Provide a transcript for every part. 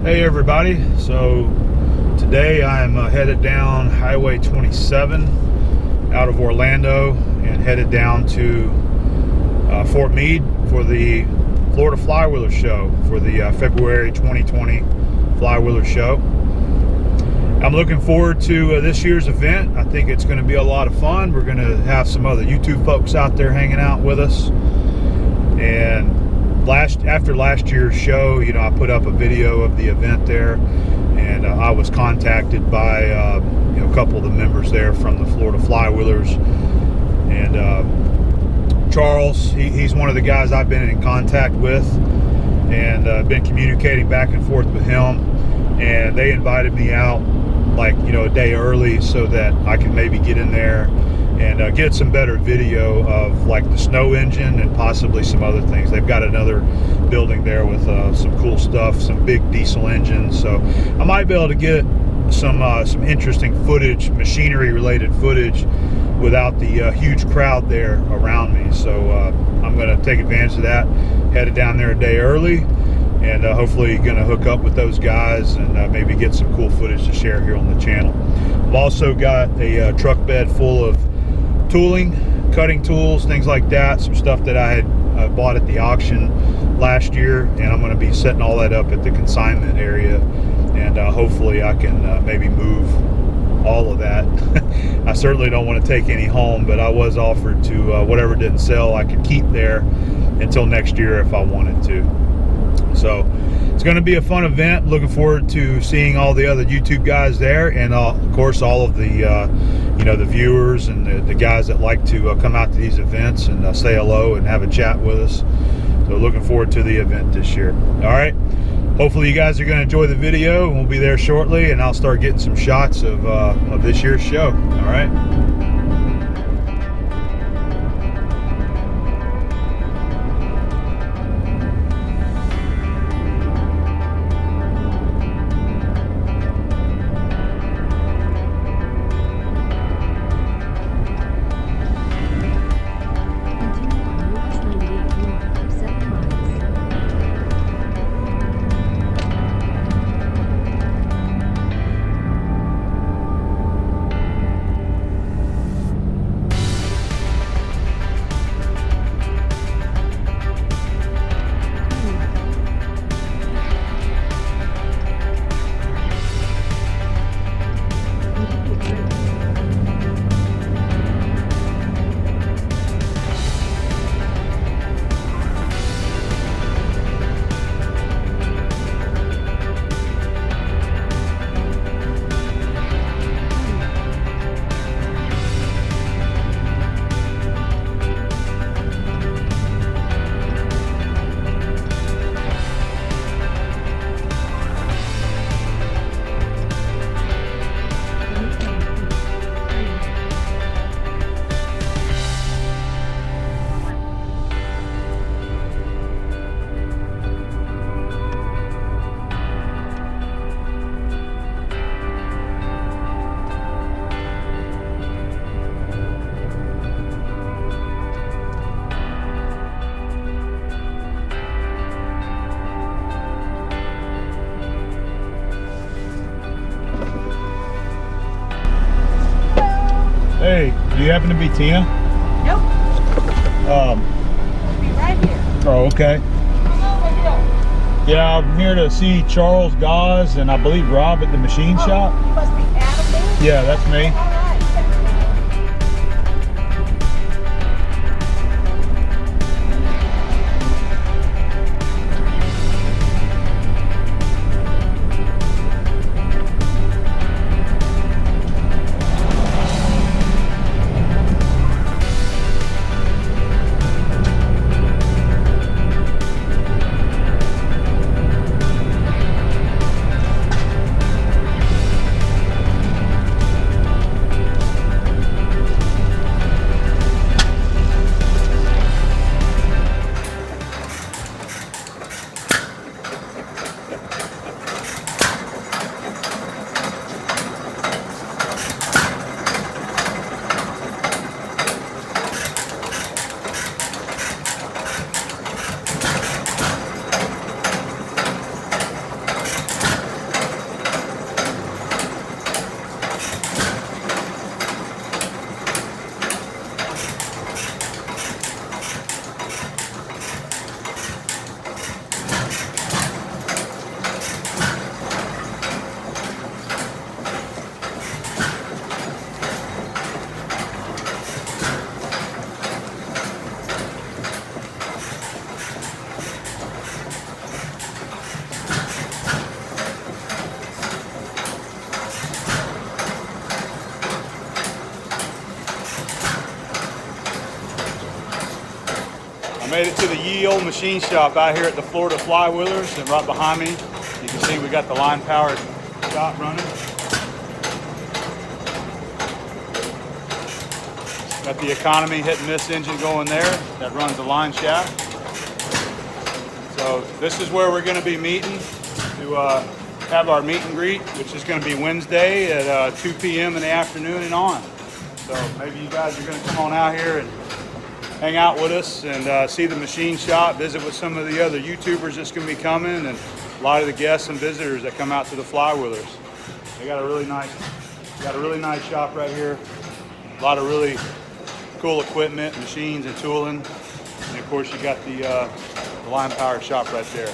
Hey everybody, so today I am headed down Highway 27 out of Orlando and headed down to Fort Meade for the Florida Flywheelers show, for the February 2020 Flywheelers show. I'm looking forward to this year's event. I think it's going to be a lot of fun. We're going to have some other YouTube folks out there hanging out with us. And after last year's show, you know, I put up a video of the event there, and I was contacted by you know, a couple of the members there from the Florida Flywheelers, and Charles, he's one of the guys I've been in contact with, and been communicating back and forth with him, and they invited me out, like, you know, a day early so that I can maybe get in there and get some better video of like the snow engine and possibly some other things. They've got another building there with some cool stuff, some big diesel engines, so I might be able to get some interesting footage, machinery related footage, without the huge crowd there around me. So I'm going to take advantage of that, headed down there a day early, and hopefully going to hook up with those guys and maybe get some cool footage to share here on the channel. I've also got a truck bed full of tooling, cutting tools, things like that, some stuff that I had bought at the auction last year, and I'm going to be setting all that up at the consignment area, and hopefully I can maybe move all of that. I certainly don't want to take any home, but I was offered to whatever didn't sell I could keep there until next year if I wanted to. So it's going to be a fun event. Looking forward to seeing all the other YouTube guys there, and of course all of the you know, the viewers and the guys that like to come out to these events and say hello and have a chat with us. So looking forward to the event this year. All right, hopefully you guys are going to enjoy the video, and we'll be there shortly, and I'll start getting some shots of this year's show. All right. Hey, do you happen to be Tina? Nope. I'll be right here. Oh, okay. Yeah, I'm here to see Charles Gauze and I believe Rob at the machine shop. You must be Adam then? Yeah, that's me. All right. I made it to the ye old machine shop out here at the Florida Flywheelers, and right behind me, you can see we got the line powered shop running. Got the economy hitting this engine going there that runs the line shaft. So this is where we're going to be meeting to have our meet and greet, which is going to be Wednesday at 2 p.m. in the afternoon and on. So maybe you guys are going to come on out here and hang out with us and see the machine shop, visit with some of the other YouTubers that's going to be coming, and a lot of the guests and visitors that come out to the Flywheelers. They got a really nice shop right here. A lot of really cool equipment, machines and tooling. And of course you got the line power shop right there.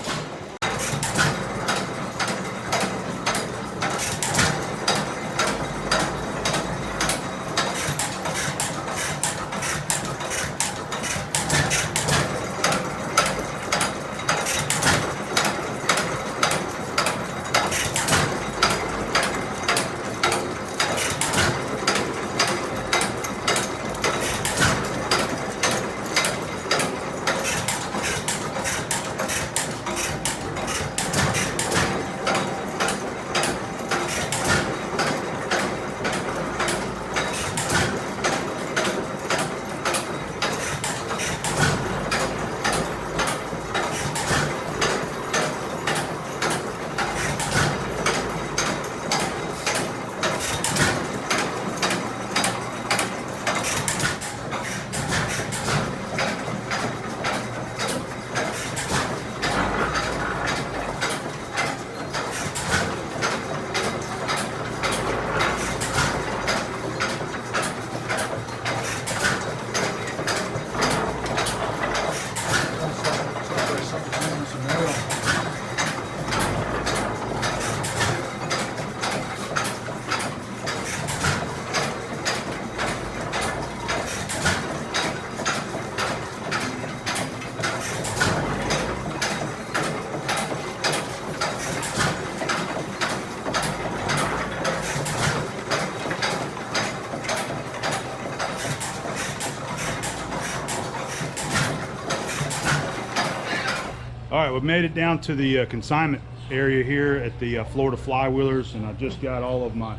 All right, we've made it down to the consignment area here at the Florida Flywheelers, and I just got all of my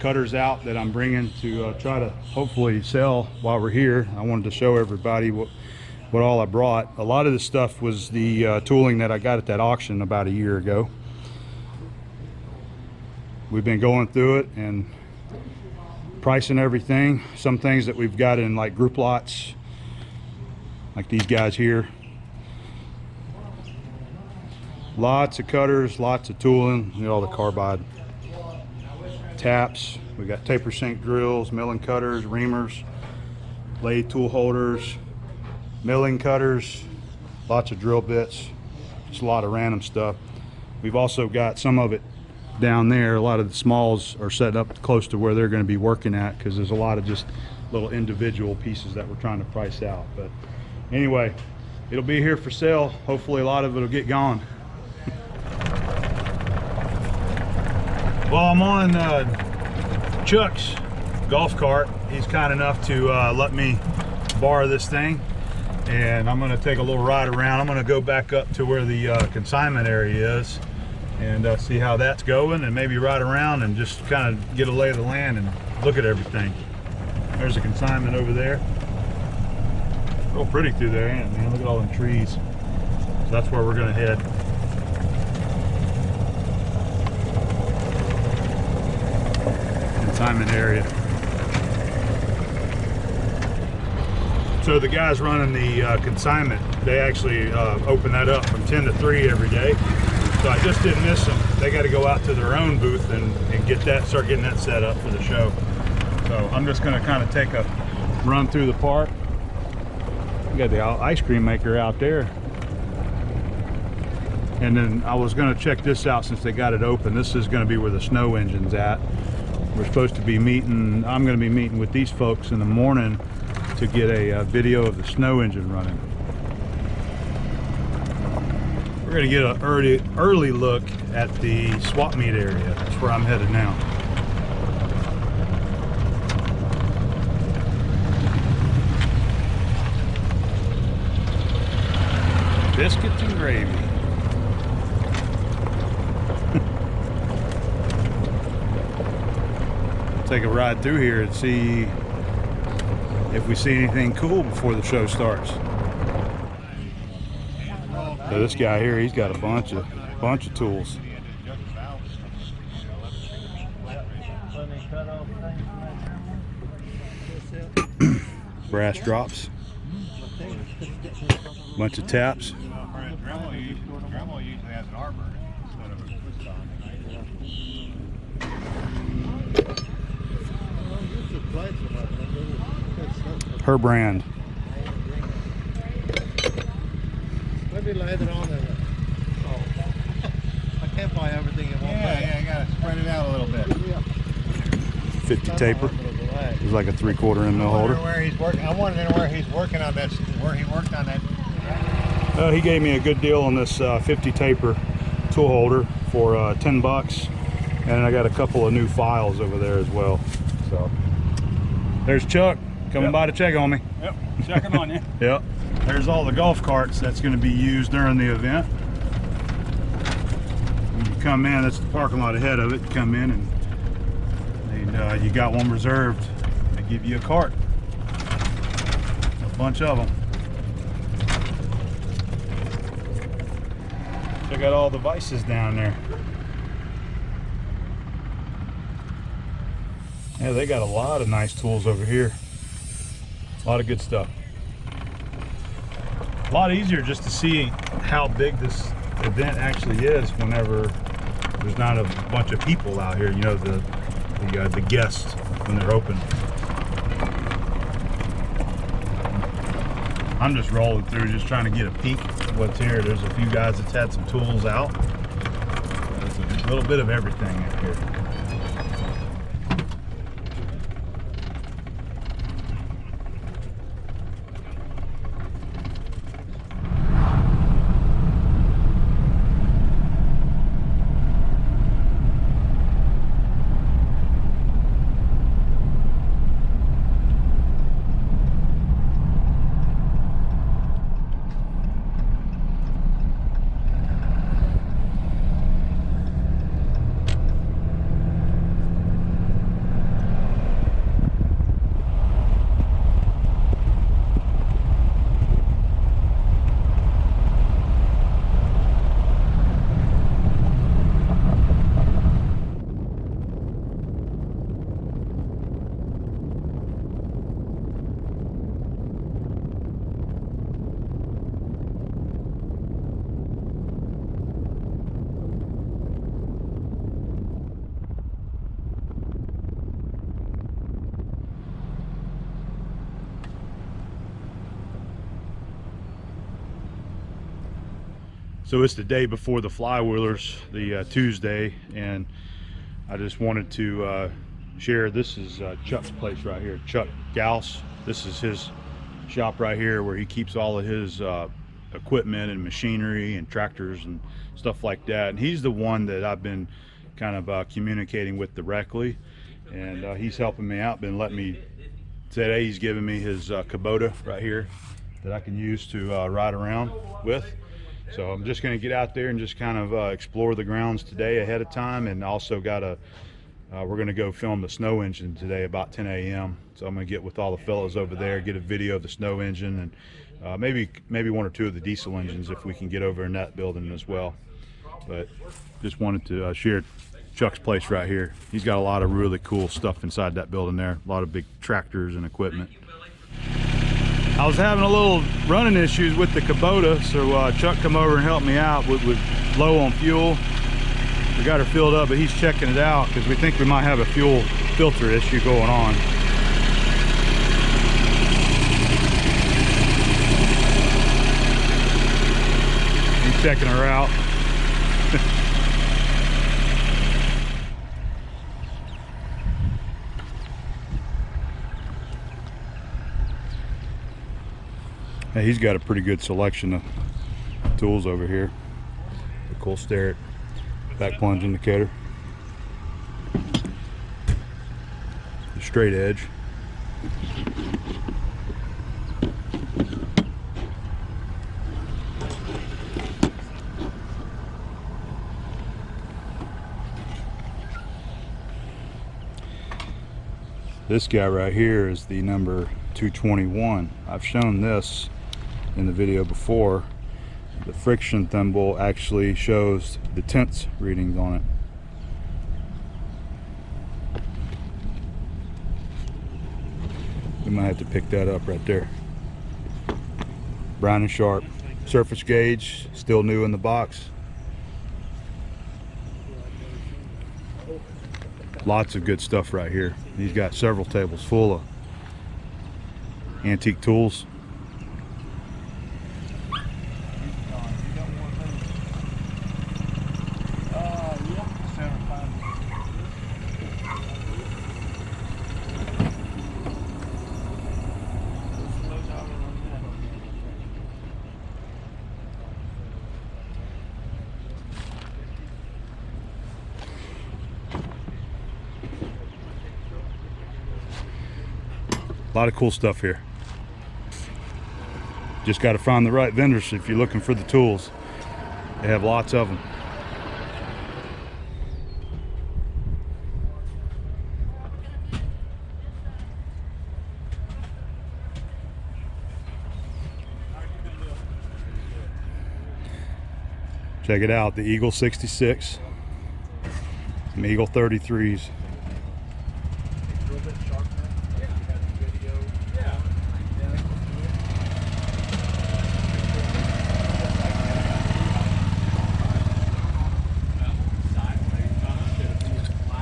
cutters out that I'm bringing to try to hopefully sell while we're here. I wanted to show everybody what all I brought. A lot of this stuff was the tooling that I got at that auction about a year ago. We've been going through it and pricing everything. Some things that we've got in like group lots, like these guys here. Lots of cutters, lots of tooling, you know, all the carbide taps. We got taper sink drills, milling cutters, reamers, lathe tool holders, milling cutters, lots of drill bits, just a lot of random stuff. We've also got some of it down there. A lot of the smalls are set up close to where they're going to be working at, because there's a lot of just little individual pieces that we're trying to price out. But anyway, it'll be here for sale. Hopefully a lot of it will get gone. Well, I'm on Chuck's golf cart. He's kind enough to let me borrow this thing, and I'm going to take a little ride around. I'm going to go back up to where the consignment area is and see how that's going, and maybe ride around and just kind of get a lay of the land and look at everything. There's a consignment over there. Real pretty through there, ain't it, man? Look at all them trees. So that's where we're going to head. Consignment area. So the guys running the consignment, they actually open that up from 10 to 3 every day. So I just didn't miss them. They got to go out to their own booth and get that, start getting that set up for the show. So I'm just going to kind of take a run through the park. We got the ice cream maker out there. And then I was going to check this out since they got it open. This is going to be where the snow engine's at. We're supposed to be meeting, I'm going to be meeting with these folks in the morning to get a video of the snow engine running. We're going to get an early look at the swap meet area. That's where I'm headed now. Biscuits and gravy. Take a ride through here and see if we see anything cool before the show starts. So this guy here, he's got a bunch of tools. Brass drops, bunch of taps. Grandma usually has an arbor instead of a twist on. Her brand. Maybe lay it on there. Oh. I can't buy everything in one bag. Yeah, you gotta spread it out a little bit. 50 taper. It's like a 3/4 end mill holder. Where he's working. I want to know where he's working on that. Where he worked on that. He gave me a good deal on this 50 taper tool holder for 10 bucks, and I got a couple of new files over there as well. So there's Chuck coming by to check on me. Yep, checking on you. Yep. There's all the golf carts that's going to be used during the event. When you come in, that's the parking lot ahead of it. You come in and you got one reserved. They give you a cart. A bunch of them. Check out all the vices down there. Yeah, they got a lot of nice tools over here. A lot of good stuff. A lot easier just to see how big this event actually is whenever there's not a bunch of people out here. You know, the guests when they're open. I'm just rolling through, just trying to get a peek at what's here. There's a few guys that's had some tools out. There's a little bit of everything up here. So it's the day before the Flywheelers, the Tuesday, and I just wanted to share. This is Chuck's place right here, Chuck Gauss. This is his shop right here where he keeps all of his equipment and machinery and tractors and stuff like that. And he's the one that I've been kind of communicating with directly, and he's helping me out, been letting me, today he's giving me his Kubota right here that I can use to ride around with. So I'm just going to get out there and just kind of explore the grounds today ahead of time, and also got we're going to go film the snow engine today about 10 a.m. So I'm going to get with all the fellows over there, get a video of the snow engine, and maybe one or two of the diesel engines if we can get over in that building as well. But just wanted to share Chuck's place right here. He's got a lot of really cool stuff inside that building there, a lot of big tractors and equipment. I was having a little running issues with the Kubota, so Chuck come over and helped me out with low on fuel. We got her filled up, but he's checking it out because we think we might have a fuel filter issue going on. He's checking her out. Hey, he's got a pretty good selection of tools over here. The cool Sterrett back plunge indicator, the straight edge, This guy right here is the number 221. I've shown this in the video before. The friction thimble actually shows the tenths readings on it. We might have to pick that up right there. Brown and sharp. Surface gauge, still new in the box. Lots of good stuff right here. He's got several tables full of antique tools. A lot of cool stuff here. Just got to find the right vendors if you're looking for the tools. They have lots of them. Check it out, the Eagle 66, some Eagle 33s.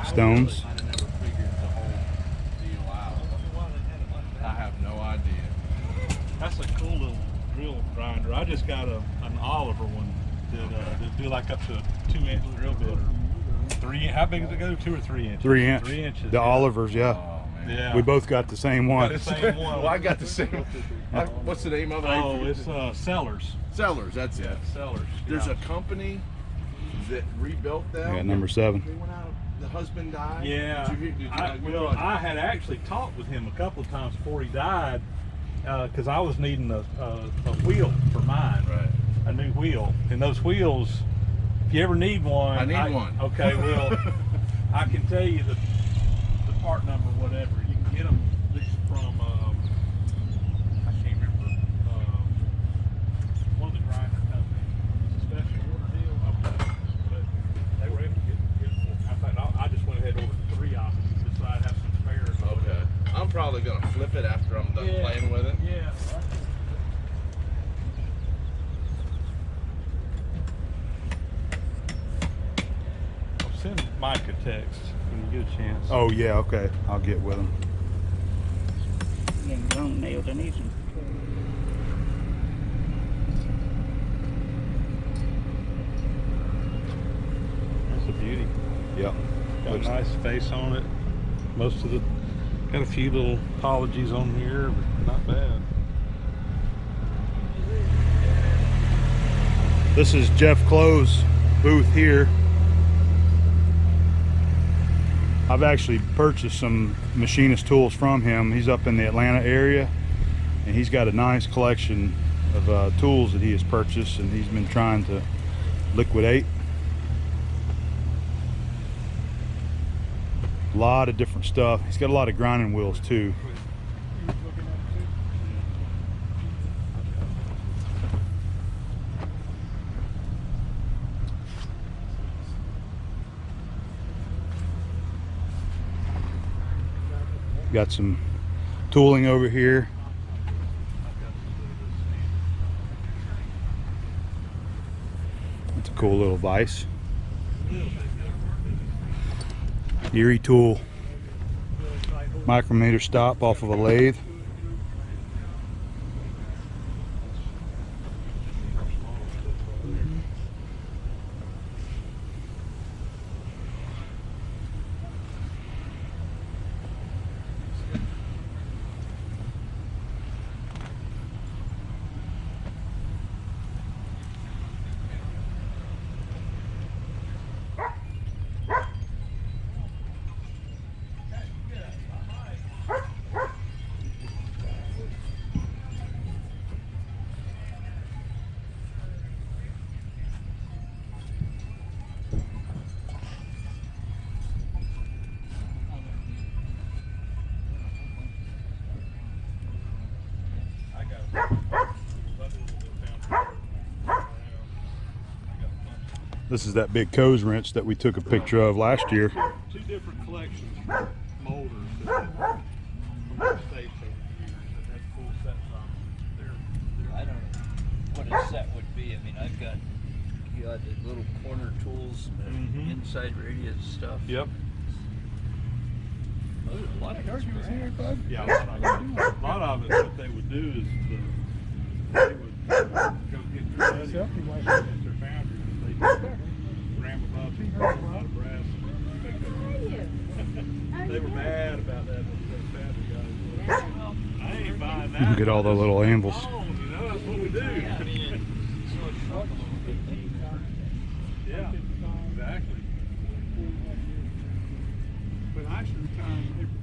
Stones. I have no idea. That's a cool little drill grinder. I just got an Oliver one that do like up to 2-inch drill bit. 3 how big does it go? 2 or 3 inches? 3 inch. 3 inches. The yeah. Olivers, yeah. Oh, man. Yeah. We both got the same one. Got the same one. Well, I got the same. What's the name of it? Oh, it's Sellers. Sellers. That's it. Sellers. There's yeah. a company that rebuilt them. Yeah, number 7. They went out. The husband died. Yeah. I had actually talked with him a couple of times before he died, because I was needing a wheel for mine. Right. A new wheel. And those wheels, if you ever need one. I need one. Okay, well, I can tell you the part number, whatever. You can get them from, I can't remember, one of the grinder companies. It's a special order deal. Okay. But they were able to get it for me. In fact, I just went ahead and ordered 3 off them, so I'd have some spares. or Okay. whatever. I'm probably gonna flip it after I'm done playing with it. Yeah. I'll send Mike a text when you get a chance. Oh yeah, okay. I'll get with them. Yeah, wrong nailed and easy. That's a beauty. Yep. Got a Looks- nice face on it. Most of the, got a few little apologies on here, but not bad. This is Jeff Clo's booth here. I've actually purchased some machinist tools from him. He's up in the Atlanta area, and he's got a nice collection of tools that he has purchased, and he's been trying to liquidate. A lot of different stuff. He's got a lot of grinding wheels too. Got some tooling over here. That's a cool little vise. Erie tool. Micrometer stop off of a lathe. This is that big Coase wrench that we took a picture of last year. Two different collections of molders that from the States over the years that had full sets on them. I don't know what a set would be. I mean, I've got, you got the little corner tools and the inside radius stuff. Yep. There's a lot of customers here, bud. Yeah, a lot of it, what they would do is they would go get their buddies at their foundry. They ram them up and a lot of brass. They were mad about that foundry guys. Well, I ain't buying that. You can get all the little anvils. Oh, you know, that's what we do. Yeah, exactly. But I should retire in April.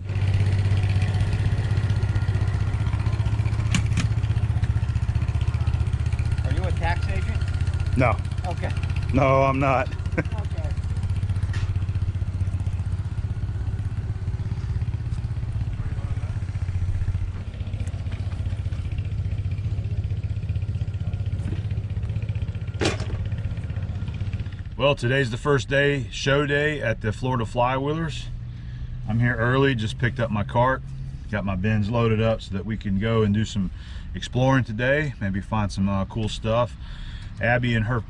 Are you a tax agent? No, Okay. no, I'm not. Okay. Well, today's the first day, show day at the Florida Flywheelers. I'm here early, just picked up my cart, got my bins loaded up so that we can go and do some exploring today, maybe find some cool stuff. Abby and her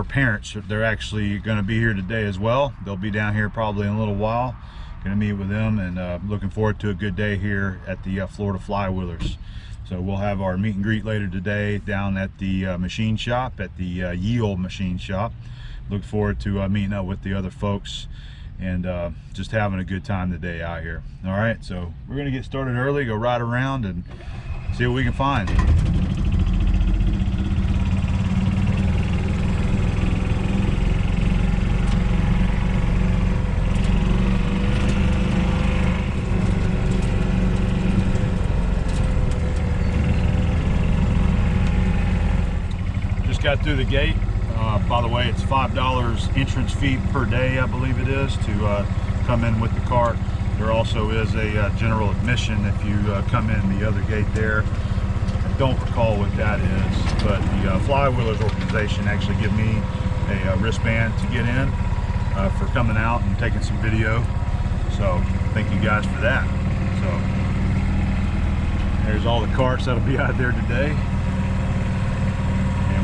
parents, they're actually going to be here today as well. They'll be down here probably in a little while. Going to meet with them, and looking forward to a good day here at the Florida Flywheelers. So we'll have our meet and greet later today down at the machine shop, at the Yield machine shop. Look forward to meeting up with the other folks and just having a good time today out here. All right, so we're gonna get started early, go ride around and see what we can find. Just got through the gate. By the way, it's $5 entrance fee per day, I believe it is, to come in with the cart. There also is a general admission if you come in the other gate there. I don't recall what that is, but the Flywheelers organization actually give me a wristband to get in for coming out and taking some video. So thank you guys for that. So there's all the carts that'll be out there today.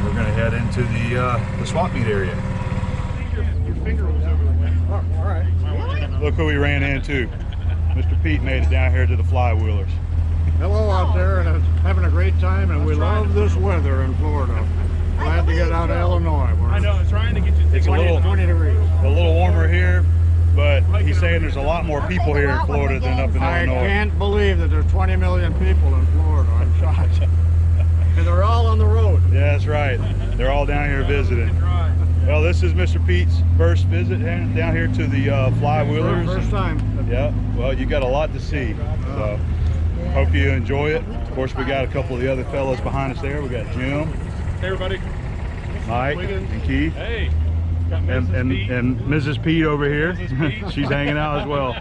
We're going to head into the swap meet area. Your finger was over the way. Oh, all right. Look who we ran into. Mr. Pete made it down here to the Flywheelers. Hello out there, and it's having a great time, and we love this weather in Florida. Glad to get out of Illinois. I know, I'm trying to get you to It's a little 20 degrees. warmer here, but he's saying there's a lot more people here in Florida than up in I Illinois. can't believe that there's 20 million people in Florida. I'm shocked. And they're all on the road. Yeah, that's right. They're all down here visiting. Well, this is Mr. Pete's first visit down here to the Flywheelers. First time. Yeah, well, you got a lot to see, so hope you enjoy it. Of course, we got a couple of the other fellows behind us there. We got Jim, Hey, everybody. Mike, and Keith, Hey. Got Mrs. Pete. and Mrs. Pete over here. Mrs. Pete. She's hanging out as well.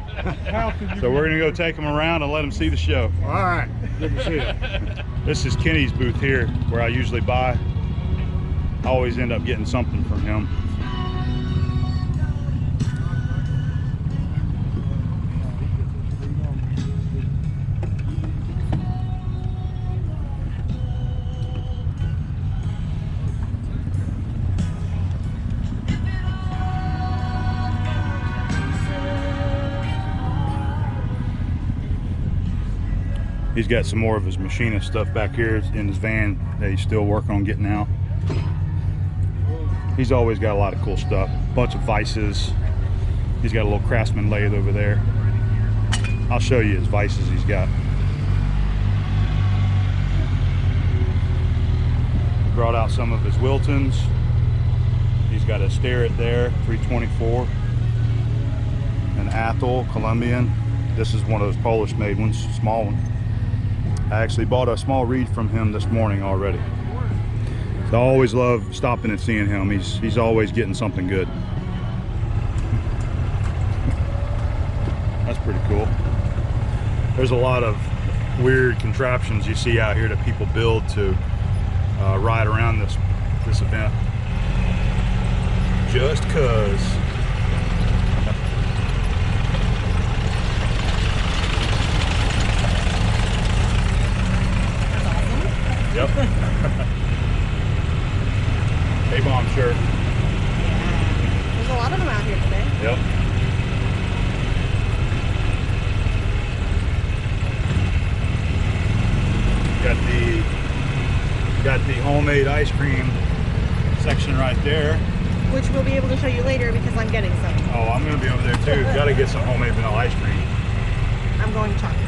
So we're gonna go take them around and let them see the show. All right. Good to see you. This is Kenny's booth here, where I usually buy. I always end up getting something from him. He's got some more of his machinist stuff back here in his van that he's still working on getting out. He's always got a lot of cool stuff. Bunch of vices. He's got a little Craftsman lathe over there. I'll show you his vices he's got. Brought out some of his Wiltons. He's got a Starrett there, 324. An Athol Colombian. This is one of those Polish made ones, small one. I actually bought a small reed from him this morning already. So I always love stopping and seeing him. He's always getting something good. That's pretty cool. There's a lot of weird contraptions you see out here that people build to ride around this event. Just cause. Yep. A-bomb shirt. There's a lot of them out here today. Yep. Got the homemade ice cream section right there. Which we'll be able to show you later because I'm getting some. Oh, I'm gonna be over there too. Got to get some homemade vanilla ice cream. I'm going chocolate.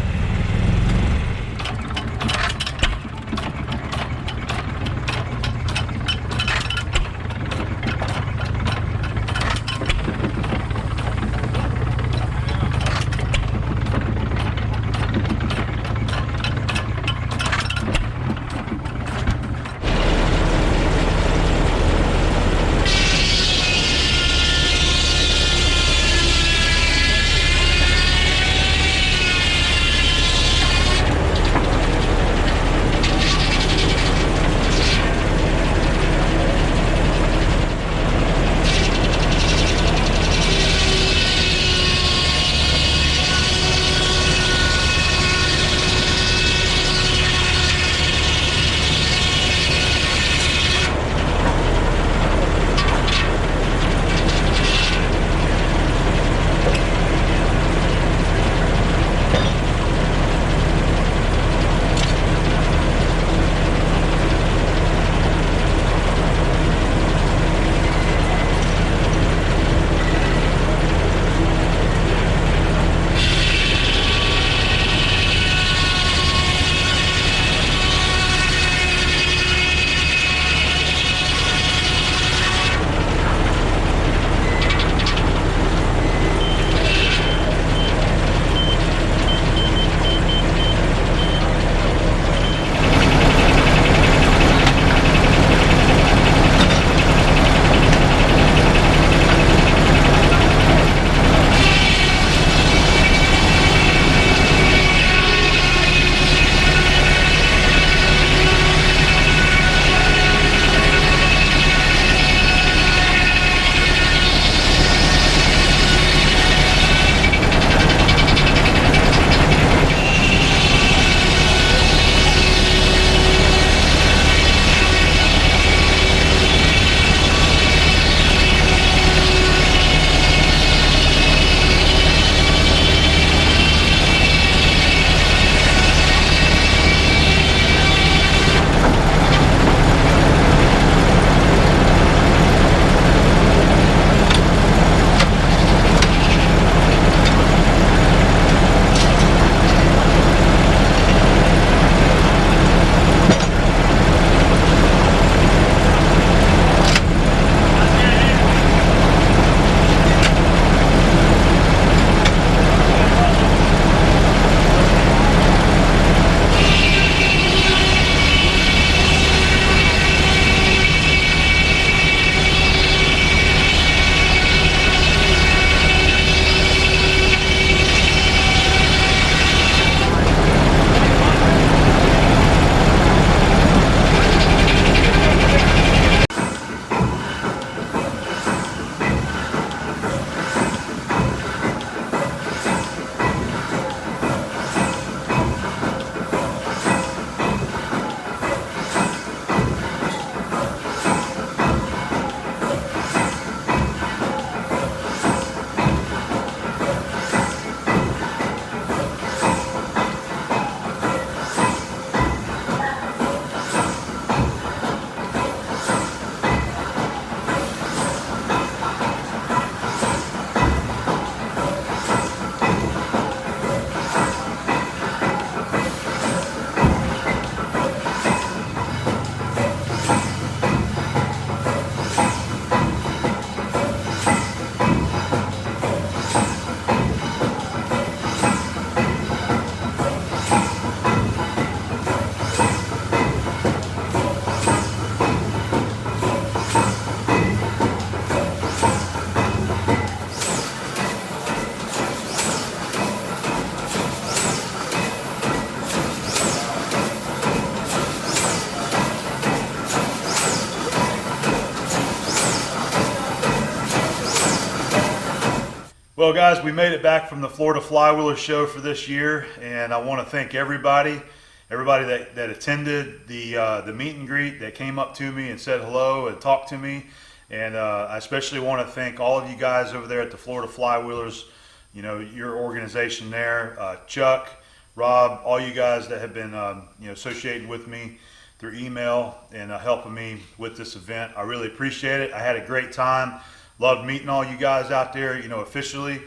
Well, guys, we made it back from the Florida Flywheelers show for this year, and I want to thank everybody that attended the meet and greet, that came up to me and said hello and talked to me. And I especially want to thank all of you guys over there at the Florida Flywheelers, you know, your organization there, Chuck, Rob, all you guys that have been you know, associated with me through email and helping me with this event. I really appreciate it. I had a great time. Loved meeting all you guys out there, you know, officially,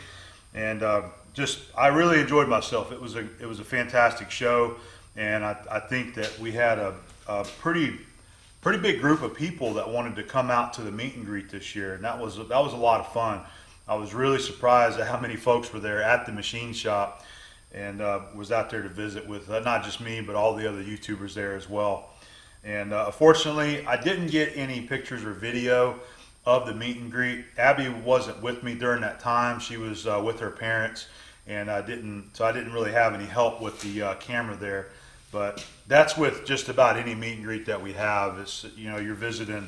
and I really enjoyed myself. It was a fantastic show, and I think that we had a pretty big group of people that wanted to come out to the meet and greet this year, and that was a lot of fun. I was really surprised at how many folks were there at the machine shop, and was out there to visit with not just me, but all the other YouTubers there as well. And unfortunately, I didn't get any pictures or video of the meet and greet. Abby wasn't with me during that time. She was with her parents, and I didn't really have any help with the camera there. But that's with just about any meet and greet that we have. It's, you know, you're visiting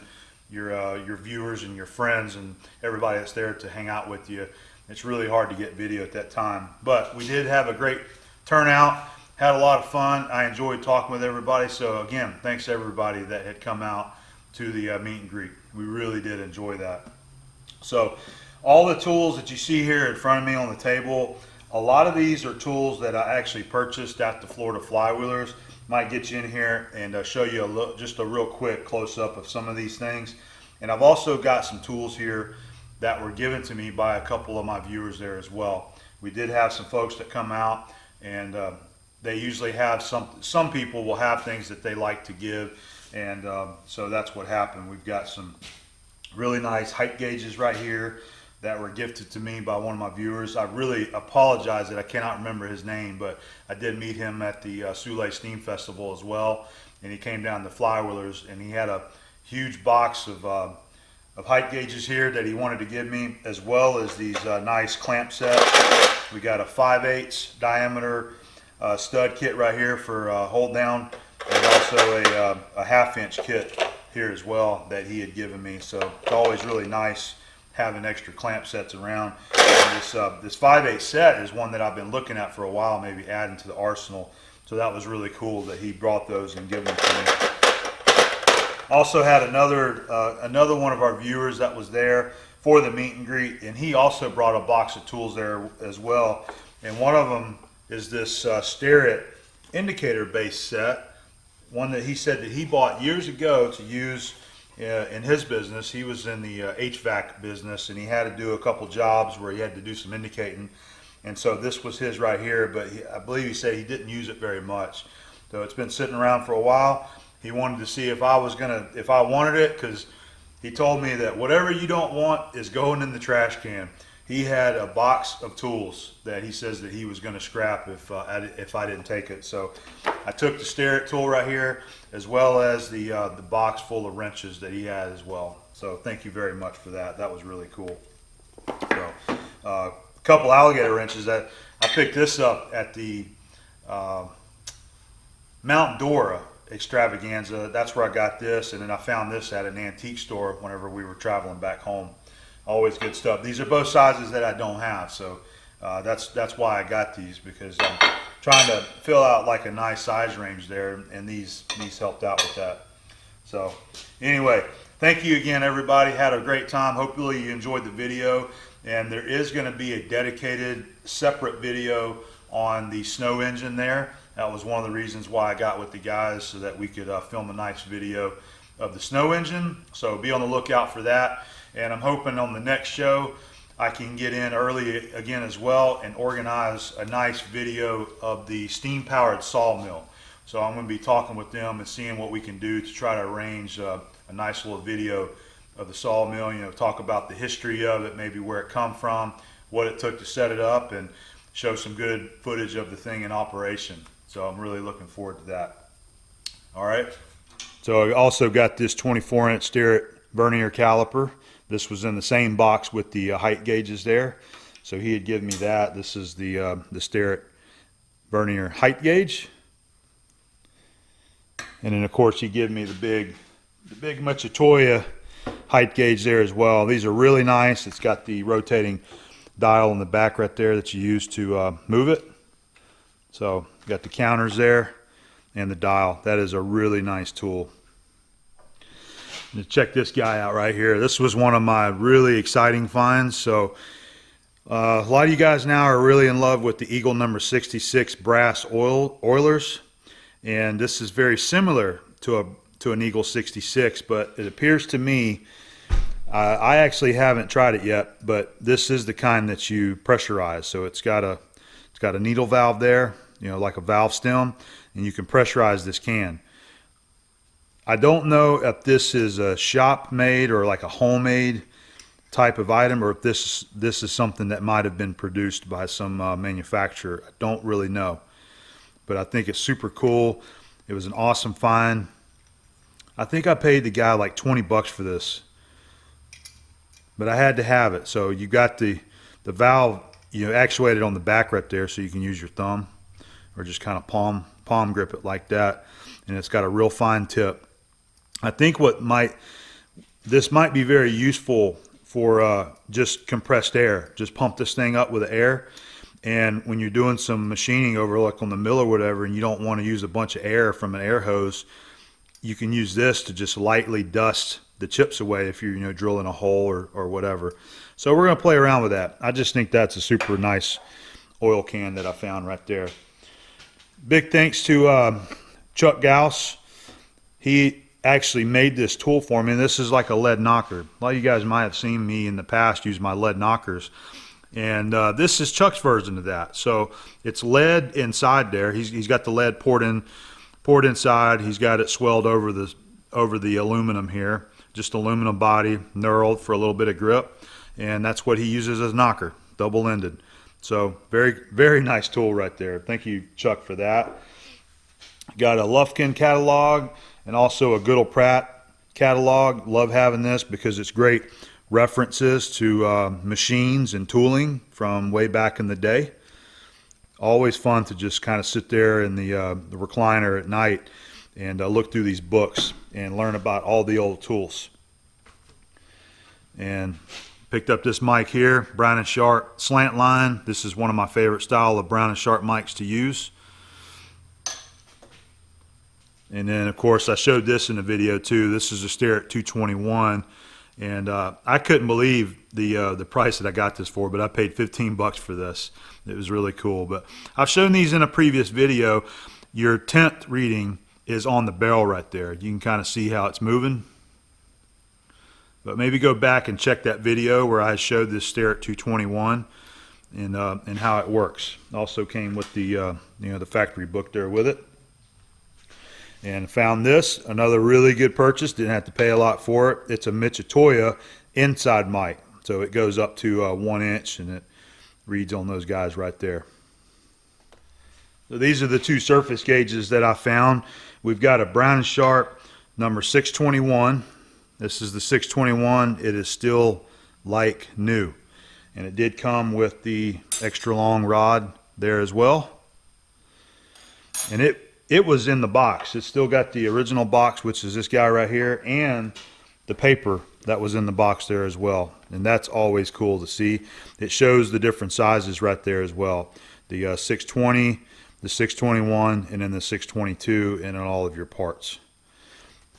your viewers and your friends and everybody that's there to hang out with you. It's really hard to get video at that time. But we did have a great turnout, had a lot of fun. I enjoyed talking with everybody. So again, thanks to everybody that had come out to the meet and greet. We really did enjoy that. So all the tools that you see here in front of me on the table, a lot of these are tools that I actually purchased at the Florida Flywheelers. Might get you in here and show you just a real quick close-up of some of these things. And I've also got some tools here that were given to me by a couple of my viewers there as well. We did have some folks that come out, and they usually have some people will have things that they like to give. And so that's what happened. We've got some really nice height gauges right here that were gifted to me by one of my viewers. I really apologize that I cannot remember his name, but I did meet him at the Soule Steam Festival as well. And he came down to Flywheelers, and he had a huge box of height gauges here that he wanted to give me, as well as these nice clamp sets. We got a 5/8 diameter stud kit right here for hold down, and also a 1/2 inch kit here as well that he had given me. So it's always really nice having extra clamp sets around. And this 5/8 set is one that I've been looking at for a while, maybe adding to the arsenal. So that was really cool that he brought those and given them to me. Also had another one of our viewers that was there for the meet and greet, and he also brought a box of tools there as well. And one of them is this Starrett indicator base set, one that he said that he bought years ago to use in his business. He was in the HVAC business, and he had to do a couple jobs where he had to do some indicating, and so this was his right here. But I believe he said he didn't use it very much, so it's been sitting around for a while. He wanted to see if I wanted it, because he told me that whatever you don't want is going in the trash can. He had a box of tools that he says that he was going to scrap if I didn't take it. So I took the Starrett tool right here, as well as the box full of wrenches that he had as well. So thank you very much for that. That was really cool. So a couple alligator wrenches that I picked this up at the Mount Dora extravaganza. That's where I got this, and then I found this at an antique store whenever we were traveling back home. Always good stuff. These are both sizes that I don't have, so that's why I got these, because I'm trying to fill out like a nice size range there, and these helped out with that. So anyway, thank you again, everybody. Had a great time. Hopefully you enjoyed the video, and there is going to be a dedicated separate video on the snow engine there. That was one of the reasons why I got with the guys, so that we could film a nice video of the snow engine. So be on the lookout for that. And I'm hoping on the next show I can get in early again as well and organize a nice video of the steam powered sawmill. So I'm going to be talking with them and seeing what we can do to try to arrange a nice little video of the sawmill, you know, talk about the history of it, maybe where it come from, what it took to set it up, and show some good footage of the thing in operation. So I'm really looking forward to that. All right. So I also got this 24-inch Starrett vernier caliper. This was in the same box with the height gauges there. So he had given me that. This is the Starrett vernier height gauge. And then of course he gave me the big Machitoya height gauge there as well. These are really nice. It's got the rotating dial in the back right there that you use to move it. So got the counters there and the dial. That is a really nice tool. And check this guy out right here. This was one of my really exciting finds. So a lot of you guys now are really in love with the Eagle number 66 brass oilers, and this is very similar to an Eagle 66, but it appears to me, I actually haven't tried it yet, but this is the kind that you pressurize. So it's got a needle valve there, you know, like a valve stem, and you can pressurize this can. I don't know if this is a shop made or like a homemade type of item, or if this is something that might have been produced by some manufacturer. I don't really know, but I think it's super cool. It was an awesome find. I think I paid the guy like 20 bucks for this, but I had to have it. So you got the valve, you know, actuated on the back right there, so you can use your thumb or just kind of palm grip it like that, and it's got a real fine tip. I think this might be very useful for just compressed air. Just pump this thing up with air, and when you're doing some machining over like on the mill or whatever, and you don't want to use a bunch of air from an air hose, you can use this to just lightly dust the chips away if you're, you know, drilling a hole or whatever. So we're going to play around with that. I just think that's a super nice oil can that I found right there. Big thanks to Chuck Gauss. He actually made this tool for me. This is like a lead knocker. A lot of you guys might have seen me in the past use my lead knockers, and this is Chuck's version of that. So it's lead inside there. He's got the lead poured inside. He's got it swelled over the aluminum here, just aluminum body, knurled for a little bit of grip, and that's what he uses as knocker, double-ended. So very, very nice tool right there. Thank you, Chuck, for that. Got a Lufkin catalog and also a Goodall Pratt catalog. Love having this because it's great references to machines and tooling from way back in the day. Always fun to just kind of sit there in the recliner at night and look through these books and learn about all the old tools. And picked up this mic here, Brown & Sharp slant line. This is one of my favorite style of Brown & Sharp mics to use. And then, of course, I showed this in the video too. This is a Starrett 221, and I couldn't believe the price that I got this for, but I paid 15 bucks for this. It was really cool. But I've shown these in a previous video. Your 10th reading is on the barrel right there. You can kind of see how it's moving. But maybe go back and check that video where I showed this Starrett 221 and how it works. Also came with the the factory book there with it. And found this, another really good purchase. Didn't have to pay a lot for it. It's a Michitoya inside mic, so it goes up to 1 inch, and it reads on those guys right there. So these are the two surface gauges that I found. We've got a Brown & Sharp number 621. This is the 621. It is still like new, and it did come with the extra long rod there as well. And it was in the box. It's still got the original box, which is this guy right here, and the paper that was in the box there as well. And that's always cool to see. It shows the different sizes right there as well. The 620, the 621, and then the 622, and in all of your parts.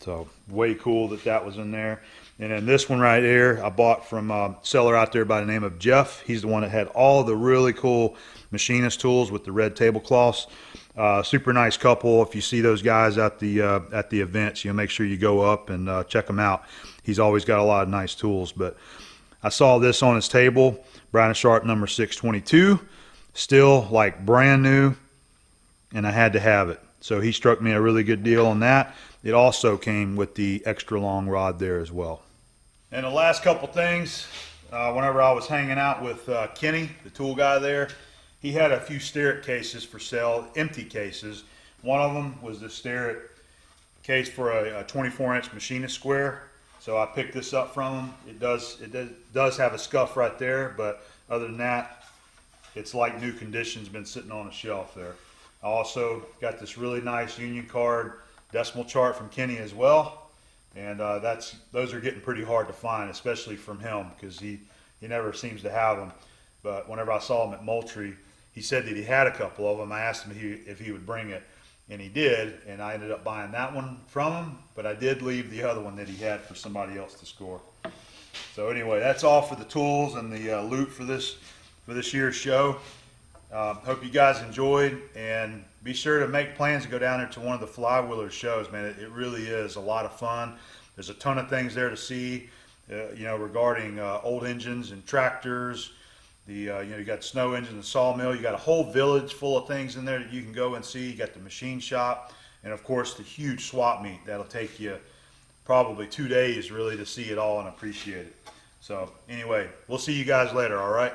So way cool that that was in there. And then this one right here, I bought from a seller out there by the name of Jeff. He's the one that had all the really cool machinist tools with the red tablecloths. Super nice couple. If you see those guys at the events, make sure you go up and check them out. He's always got a lot of nice tools. But I saw this on his table, Brown & Sharp number 622, still like brand new, and I had to have it. So he struck me a really good deal on that. It also came with the extra long rod there as well. And the last couple things, whenever I was hanging out with Kenny, the tool guy there, he had a few Starrett cases for sale, empty cases. One of them was the Starrett case for a 24-inch machinist square. So I picked this up from him. It does have a scuff right there, but other than that, it's like new condition. It's been sitting on a shelf there. I also got this really nice Union Card decimal chart from Kenny as well, and those are getting pretty hard to find, especially from him, because he never seems to have them. but whenever I saw him at Moultrie, he said that he had a couple of them. I asked him if he would bring it, and he did, and I ended up buying that one from him, but I did leave the other one that he had for somebody else to score. So anyway, that's all for the tools and the loot for this year's show. Hope you guys enjoyed, and be sure to make plans to go down there to one of the Flywheelers shows, man. It really is a lot of fun. There's a ton of things there to see, regarding old engines and tractors. You got snow engine and sawmill. You got a whole village full of things in there that you can go and see. You got the machine shop, and of course the huge swap meet that'll take you probably 2 days really to see it all and appreciate it. So anyway, we'll see you guys later. All right.